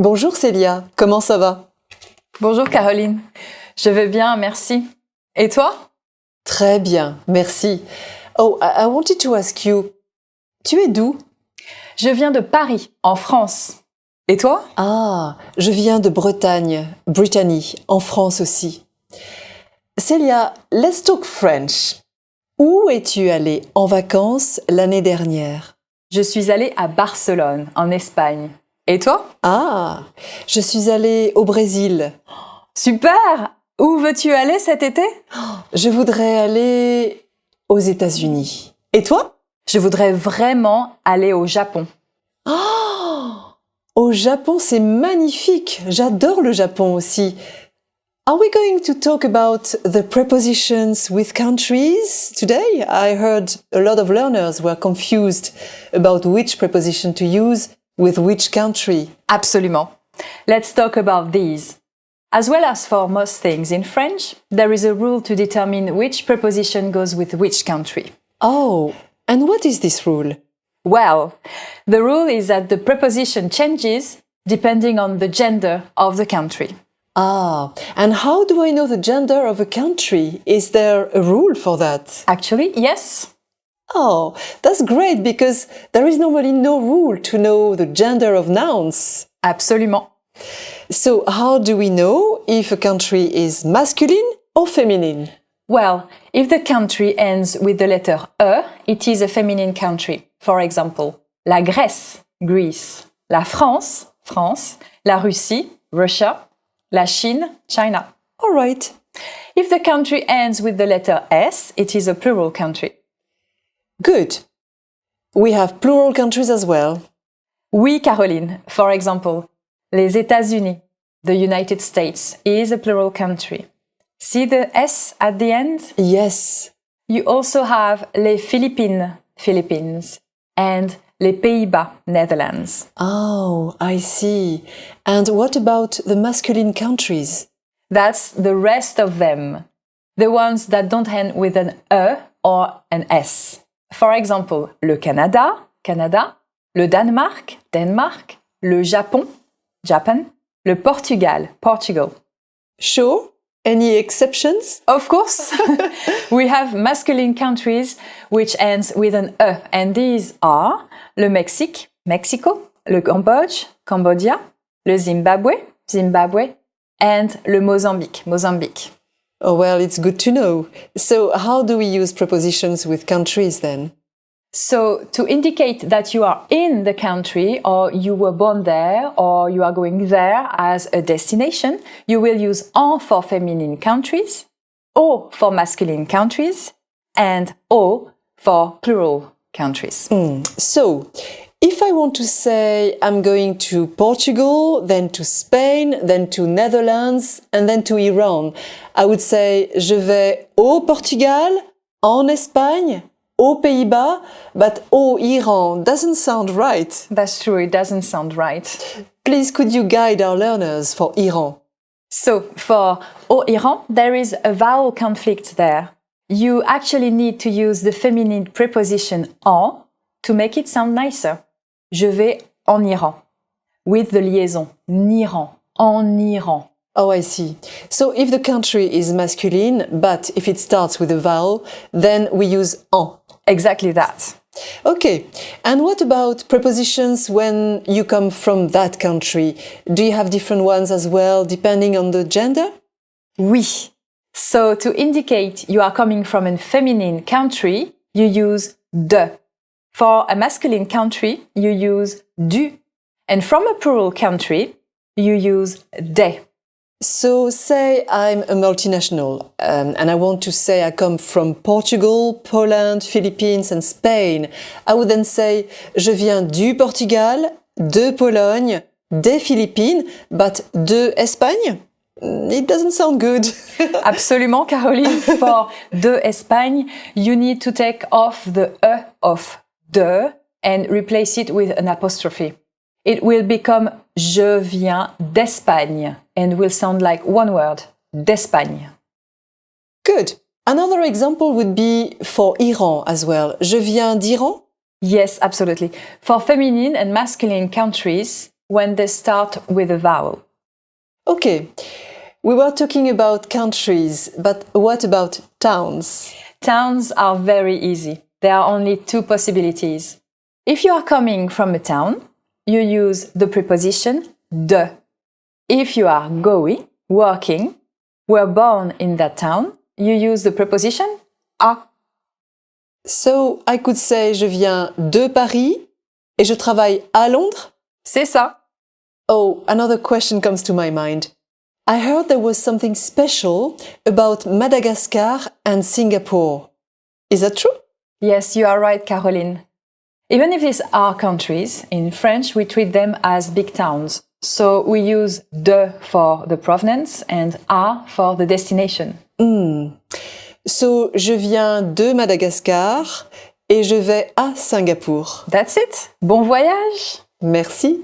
Bonjour Célia, comment ça va? Bonjour Caroline, je vais bien, merci. Et toi? Très bien, merci. Oh, I wanted to ask you, tu es d'où? Je viens de Paris, en France. Et toi? Ah, je viens de Bretagne, Brittany, en France aussi. Célia, let's talk French. Où es-tu allée en vacances l'année dernière? Je suis allée à Barcelone, en Espagne. Et toi? Ah, je suis allée au Brésil. Super! Où veux-tu aller cet été? Je voudrais aller aux États-Unis. Et toi? Je voudrais vraiment aller au Japon. Oh, au Japon, c'est magnifique. J'adore le Japon aussi. Are we going to talk about the prepositions with countries today? I heard a lot of learners were confused about which preposition to use with which country. Absolument. Let's talk about these. As well as for most things in French, there is a rule to determine which preposition goes with which country. Oh, and what is this rule? Well, the rule is that the preposition changes depending on the gender of the country. Ah, and how do I know the gender of a country? Is there a rule for that? Actually, yes. Oh, that's great because there is normally no rule to know the gender of nouns. Absolument. So, how do we know if a country is masculine or feminine? Well, if the country ends with the letter E, it is a feminine country. For example, la Grèce, Greece, la France, France, la Russie, Russia, la Chine, China. All right. If the country ends with the letter S, it is a plural country. Good. We have plural countries as well. Oui, Caroline. For example, les États-Unis, the United States, is a plural country. See the S at the end? Yes. You also have les Philippines, Philippines, and les Pays-Bas, Netherlands. Oh, I see. And what about the masculine countries? That's the rest of them. The ones that don't end with an E or an S. For example, le Canada, Canada, le Danemark, Denmark, le Japon, Japan, le Portugal, Portugal. Sure. Any exceptions? Of course, we have masculine countries which ends with an E, and these are le Mexique, Mexico, le Cambodge, Cambodia, le Zimbabwe, Zimbabwe, and le Mozambique, Mozambique. Oh, well, it's good to know. So, how do we use prepositions with countries then? So, to indicate that you are in the country or you were born there or you are going there as a destination, you will use en for feminine countries, o for masculine countries, and o for plural countries. So, if I want to say I'm going to Portugal, then to Spain, then to Netherlands, and then to Iran, I would say je vais au Portugal, en Espagne, aux Pays-Bas, but au Iran doesn't sound right. That's true, it doesn't sound right. Please, could you guide our learners for Iran? So, for au Iran, there is a vowel conflict there. You actually need to use the feminine preposition en to make it sound nicer. Je vais en Iran. With the liaison, Iran, en Iran. Oh, I see. So if the country is masculine, but if it starts with a vowel, then we use en. Exactly that. Okay. And what about prepositions when you come from that country? Do you have different ones as well, depending on the gender? Oui. So to indicate you are coming from a feminine country, you use de. For a masculine country, you use du. And from a plural country, you use de. So say I'm a multinational and I want to say I come from Portugal, Poland, Philippines and Spain. I would then say je viens du Portugal, de Pologne, des Philippines, but de Espagne? It doesn't sound good. Absolument, Caroline. For de Espagne, you need to take off the E of de and replace it with an apostrophe. It will become je viens d'Espagne and will sound like one word, d'Espagne. Good. Another example would be for Iran as well. Je viens d'Iran? Yes, absolutely. For feminine and masculine countries, when they start with a vowel. Okay, we were talking about countries, but what about towns? Towns are very easy. There are only two possibilities. If you are coming from a town, you use the preposition de. If you are going, working, were born in that town, you use the preposition a. So I could say je viens de Paris et je travaille à Londres? C'est ça. Oh, another question comes to my mind. I heard there was something special about Madagascar and Singapore. Is that true? Yes, you are right, Caroline. Even if these are countries, in French we treat them as big towns. So we use de for the provenance and a for the destination. So je viens de Madagascar et je vais à Singapour. That's it. Bon voyage! Merci.